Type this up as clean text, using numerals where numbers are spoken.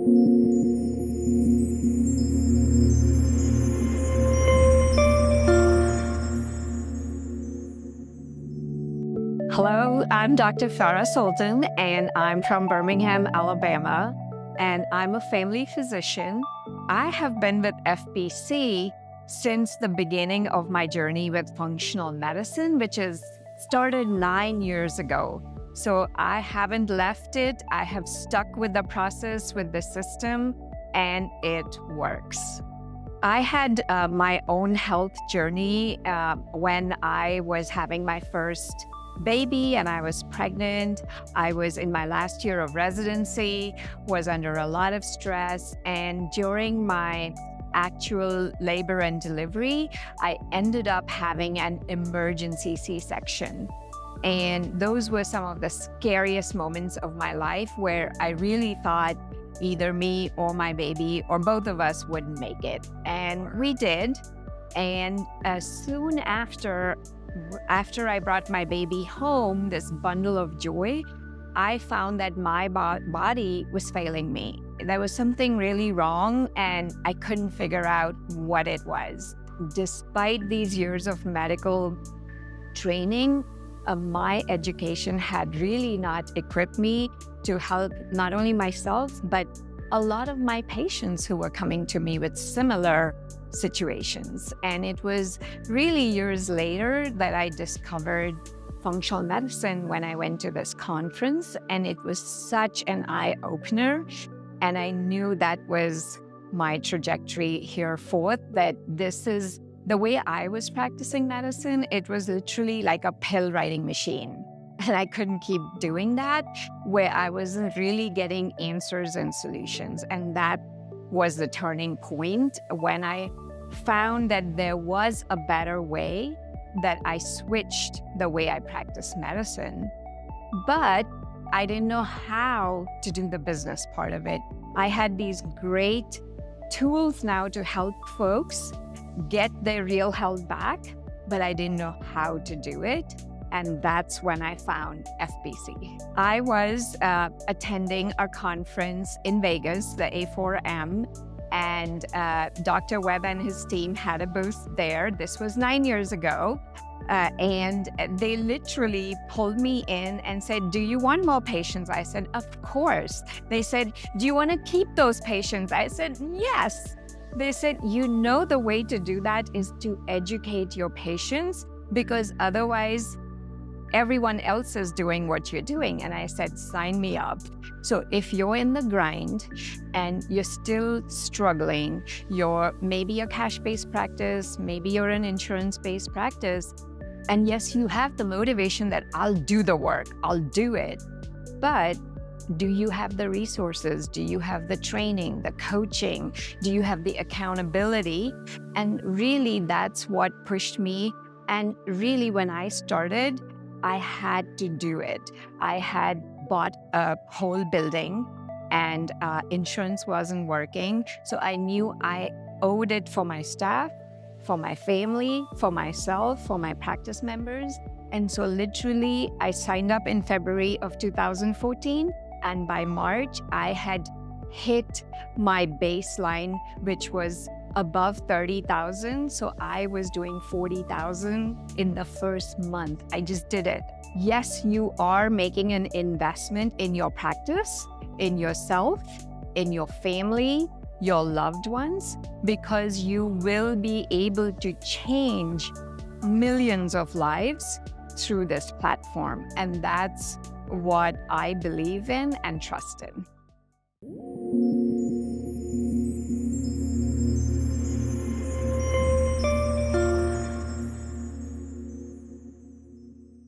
Hello, I'm Dr. Farah Sultan, and I'm from Birmingham, Alabama, and I'm a family physician. I have been with FPC since the beginning of my journey with functional medicine, which is started 9 years ago. So I haven't left it. I have stuck with the process, with the system, and it works. I had my own health journey when I was having my first baby and I was pregnant. I was in my last year of residency, was under a lot of stress, and during my actual labor and delivery, I ended up having an emergency C-section. And those were some of the scariest moments of my life where I really thought either me or my baby or both of us wouldn't make it. And we did. And soon after I brought my baby home, this bundle of joy, I found that my body was failing me. There was something really wrong, and I couldn't figure out what it was. Despite these years of medical training, my education had really not equipped me to help not only myself, but a lot of my patients who were coming to me with similar situations. And it was really years later that I discovered functional medicine when I went to this conference, and it was such an eye-opener. And I knew that was my trajectory here forth, that this is the way I was practicing medicine. It was literally like a pill writing machine. And I couldn't keep doing that, where I wasn't really getting answers and solutions. And that was the turning point when I found that there was a better way, that I switched the way I practice medicine. But I didn't know how to do the business part of it. I had these great tools now to help folks get their real health back, but I didn't know how to do it. And that's when I found FPC. I was attending a conference in Vegas, the A4M, and Dr. Webb and his team had a booth there. This was 9 years ago. And they literally pulled me in and said, "Do you want more patients?" I said, "Of course." They said, "Do you want to keep those patients?" I said, "Yes." They said, "You know, the way to do that is to educate your patients, because otherwise everyone else is doing what you're doing." And I said, "Sign me up." So if you're in the grind and you're still struggling, maybe a cash-based practice, maybe you're an insurance-based practice, and yes, you have the motivation that I'll do the work, I'll do it, but do you have the resources? Do you have the training, the coaching? Do you have the accountability? And really, that's what pushed me. And really, when I started, I had to do it. I had bought a whole building, and insurance wasn't working. So I knew I owed it for my staff, for my family, for myself, for my practice members. And so literally, I signed up in February of 2014. And by March, I had hit my baseline, which was above 30,000. So I was doing 40,000 in the first month. I just did it. Yes, you are making an investment in your practice, in yourself, in your family, your loved ones, because you will be able to change millions of lives through this platform. And that's what I believe in and trust in.